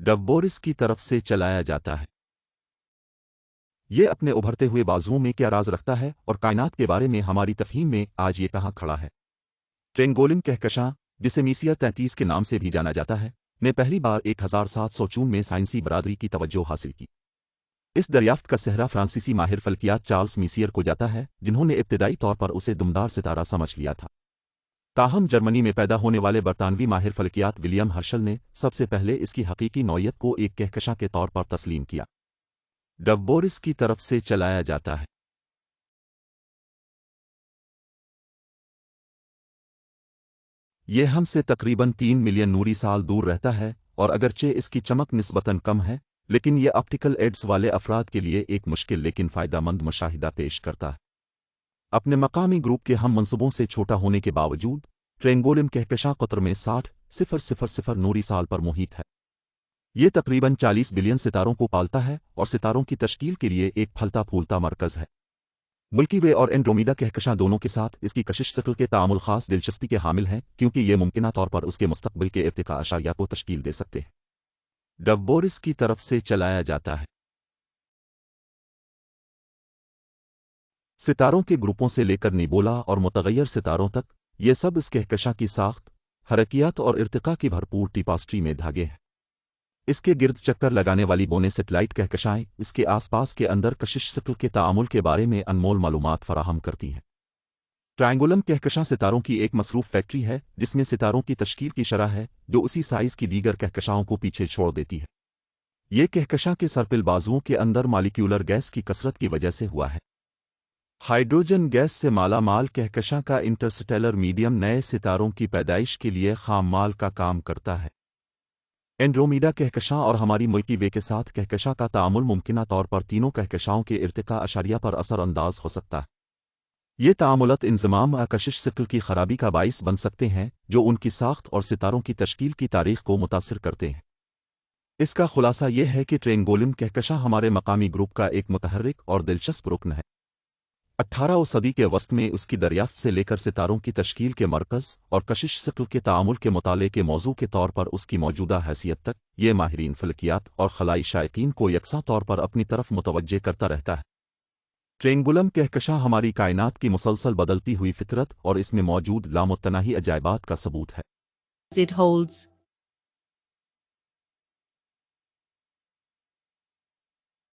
डवबोरिस की तरफ से चलाया जाता है। ये अपने उभरते हुए बाजुओं में क्या राज रखता है और कायनात के बारे में हमारी तफहीम में आज ये कहाँ खड़ा है। ट्रेंगोलिन कहकशां, जिसे मीसियर 33 के नाम से भी जाना जाता है, ने पहली बार 1704 में साइंसी बरादरी की तवज्जो हासिल की। इस दरियाफ्त का सेहरा फ्रांसीसी माहिर फल्कियात चार्ल्स मीसियर को जाता है, जिन्होंने इब्तदाई तौर पर उसे दुमदार सितारा समझ लिया था। ताहम जर्मनी में पैदा होने वाले बरतानवी माहिर फल्कियात विलियम हर्शल ने सबसे पहले इसकी हकीकी नौयत को एक कहकशां के तौर पर तस्लीम किया। डवबोरिस की तरफ से चलाया जाता है। यह हमसे तकरीबन 3 मिलियन नूरी साल दूर रहता है और अगरचे इसकी चमक निस्बतन कम है, लेकिन यह ऑप्टिकल एड्स वाले अफराद के लिए एक मुश्किल लेकिन फ़ायदेमंद मुशाहिदा पेश करता है। अपने मकामी ग्रुप के हम मनसूबों से छोटा होने के बावजूद ट्रेंगोलिन कहकशां क़तर में 60,000 नूरी साल पर मुहित है। ये तकरीबन 40 बिलियन सितारों को पालता है और सितारों की तश्कील के लिए एक फलता फूलता मरकज़ है। मिल्की वे और एंड्रोमीडा कहकशां दोनों के साथ इसकी कशिश शक्ल के तामुल ख़ास दिलचस्पी के हामिल हैं, क्योंकि ये मुमकिना तौर पर उसके मुस्तकबिल के इर्तिका अशारिया को तश्कील दे सकते हैं। डवबोरिस की तरफ से चलाया जाता है। सितारों के ग्रुपों से लेकर निबोला और मुतगय्यर सितारों तक, ये सब इस कहकशां की साख्त, हरकियात और इर्तिका की भरपूर टिपास्ट्री में धागे हैं। इसके गिर्द चक्कर लगाने वाली बोने सेटेलाइट कहकशाएं इसके आसपास के अंदर कशिश शक्ल के तामुल के बारे में अनमोल मालूमात फराहम करती हैं। ट्रायंगुलम कहकशां सितारों की एक मसरूफ फैक्ट्री है, जिसमें सितारों की तश्कील की शरह है जो उसी साइज़ की दीगर कहकशाओं को पीछे छोड़ देती है। ये कहकशां के सर्पिल बाजुओं के अंदर मालिक्यूलर गैस की कसरत की वजह से हुआ है। हाइड्रोजन गैस से माला माल कहकशां का इंटरस्टेलर मीडियम नए सितारों की पैदाइश के लिए खाम माल का काम करता है। एंड्रोमीडा कहकशां और हमारी मिल्की वे के साथ कहकशां का तामुल मुमकिना तौर पर तीनों कहकशाओं के इर्तिका अशारिया पर असर अंदाज हो सकता है। ये तामुलत इंज़माम व कशिश शक्ल की खराबी का बाइस बन सकते हैं, जो उनकी साख्त और सितारों की तश्कील की तारीख को मुतासिर करते हैं। इसका खुलासा यह है कि ट्रेंगोलिन कहकशां हमारे मकामी ग्रुप का एक मुतहर्रिक और दिलचस्प रुकन है। 18वीं सदी के वस्त में उसकी दरियाफ्त से लेकर सितारों की तश्कील के मरकज़ और कशिश शक्ल के तामुल के मुताले के मौजू के तौर पर उसकी मौजूदा हैसियत तक, ये माहिरीन फलकियात और खलाई शायकीन को यकसा तौर पर अपनी तरफ मुतवज्जे करता रहता है। ट्रेंगुलम कहकशां हमारी कायनात की मुसलसल बदलती हुई फितरत और इसमें मौजूद लामुत्तनाही अजायबात का सबूत है। It holds